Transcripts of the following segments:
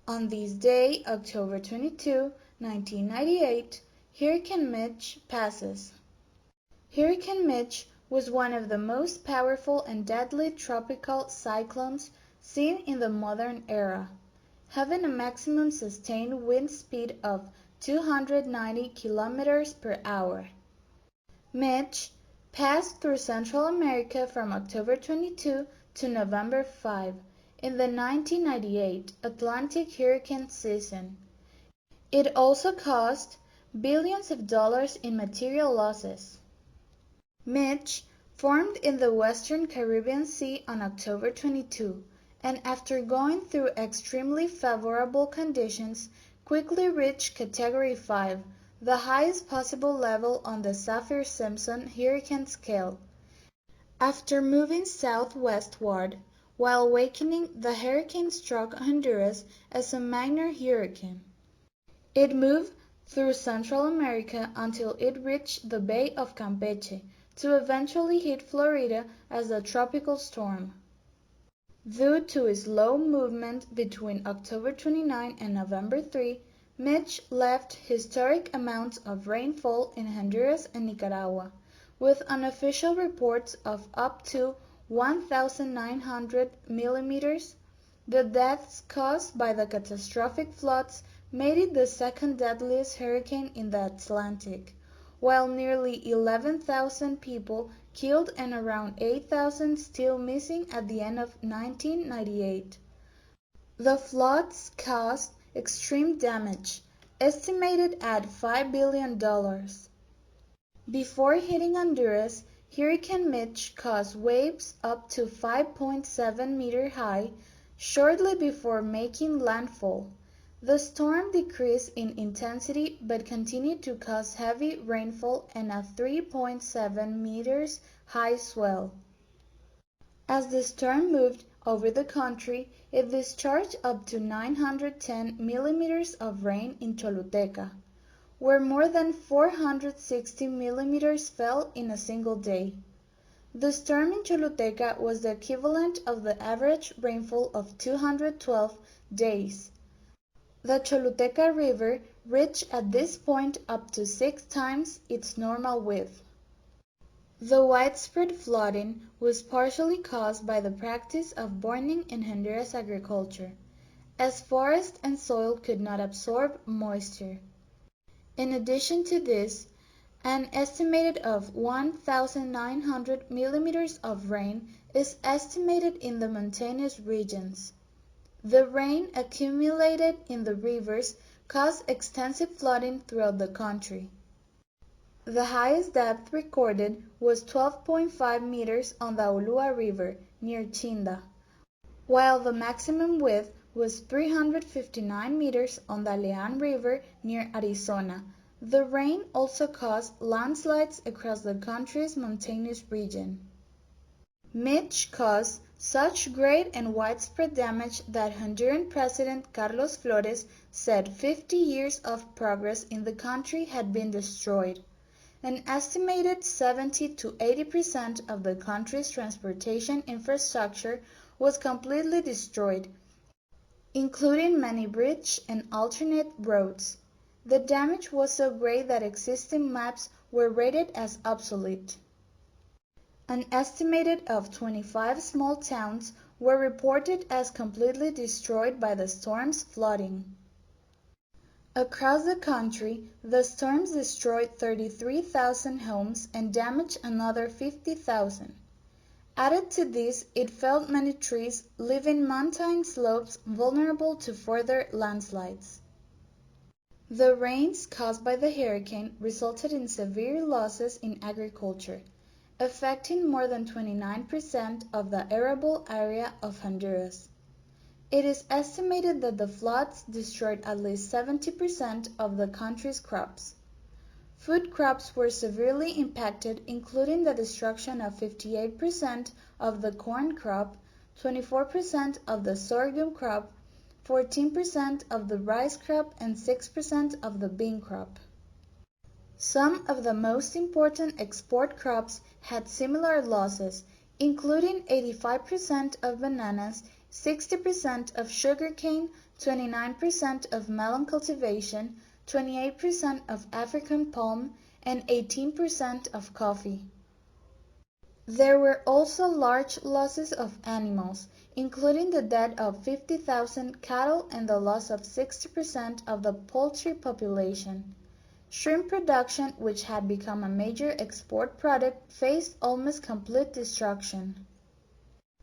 On this day, October 22, 1998, Hurricane Mitch passes. Hurricane Mitch was one of the most powerful and deadly tropical cyclones seen in the modern era, having a maximum sustained wind speed of 290 kilometers per hour. Mitch passed through Central America from October 22 to November 5 in the 1998 Atlantic hurricane season. It also caused billions of dollars in material losses. Mitch formed in the western Caribbean Sea on October 22, and after going through extremely favorable conditions, quickly reached Category 5, the highest possible level on the Saffir-Simpson hurricane scale. After moving southwestward, while weakening, the hurricane struck Honduras as a minor hurricane. It moved through Central America until it reached the Bay of Campeche, to eventually hit Florida as a tropical storm. Due to its slow movement between October 29 and November 3, Mitch left historic amounts of rainfall in Honduras and Nicaragua, with unofficial reports of up to 1,900 millimeters. The deaths caused by the catastrophic floods made it the second deadliest hurricane in the Atlantic, while nearly 11,000 people killed and around 8,000 still missing at the end of 1998. The floods caused extreme damage, estimated at $5 billion. Before hitting Honduras, Hurricane Mitch caused waves up to 5.7 meters high shortly before making landfall. The storm decreased in intensity but continued to cause heavy rainfall and a 3.7 meters high swell. As the storm moved over the country, it discharged up to 910 millimeters of rain in Choluteca, where more than 460 millimeters fell in a single day. The storm in Choluteca was the equivalent of the average rainfall of 212 days. The Choluteca River reached at this point up to 6 times its normal width. The widespread flooding was partially caused by the practice of burning in Honduras agriculture, as forest and soil could not absorb moisture. In addition to this, an estimated of 1,900 millimeters of rain is estimated in the mountainous regions. The rain accumulated in the rivers caused extensive flooding throughout the country. The highest depth recorded was 12.5 meters on the Ulúa River near Chinda, while the maximum width was 359 meters on the Leán River near Arizona. The rain also caused landslides across the country's mountainous region. Mitch caused such great and widespread damage that Honduran President Carlos Flores said 50 years of progress in the country had been destroyed. An estimated 70 to 80% of the country's transportation infrastructure was completely destroyed, including many bridges and alternate roads. The damage was so great that existing maps were rated as obsolete. An estimated of 25 small towns were reported as completely destroyed by the storm's flooding. Across the country, the storms destroyed 33,000 homes and damaged another 50,000. Added to this, it felled many trees, leaving mountain slopes vulnerable to further landslides. The rains caused by the hurricane resulted in severe losses in agriculture, affecting more than 29% of the arable area of Honduras. It is estimated that the floods destroyed at least 70% of the country's crops. Food crops were severely impacted, including the destruction of 58% of the corn crop, 24% of the sorghum crop, 14% of the rice crop, and 6% of the bean crop. Some of the most important export crops had similar losses, including 85% of bananas, 60% of sugarcane, 29% of melon cultivation, 28% of African palm, and 18% of coffee. There were also large losses of animals, including the death of 50,000 cattle and the loss of 60% of the poultry population. Shrimp production, which had become a major export product, faced almost complete destruction.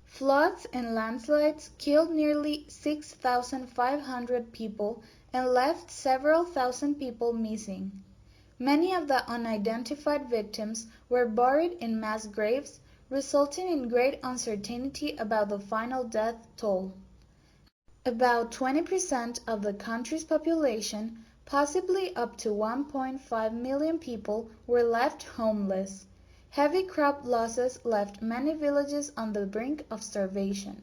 Floods and landslides killed nearly 6,500 people and left several thousand people missing. Many of the unidentified victims were buried in mass graves, resulting in great uncertainty about the final death toll. About 20% of the country's population, possibly up to 1.5 million people, were left homeless. Heavy crop losses left many villages on the brink of starvation,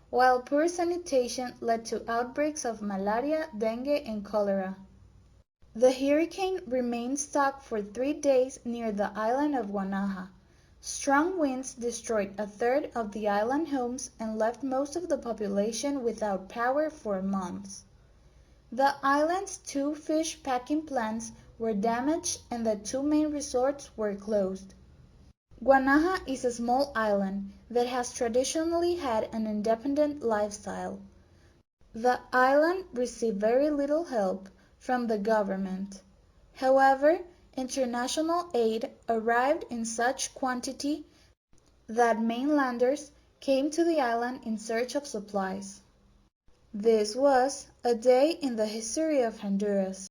while poor sanitation led to outbreaks of malaria, dengue, and cholera. The hurricane remained stuck for 3 days near the island of Guanaja. Strong winds destroyed a third of the island homes and left most of the population without power for months. The island's 2 fish packing plants were damaged and the 2 main resorts were closed. Guanaja is a small island that has traditionally had an independent lifestyle. The island received very little help from the government. However, international aid arrived in such quantity that mainlanders came to the island in search of supplies. This was a day in the history of Honduras.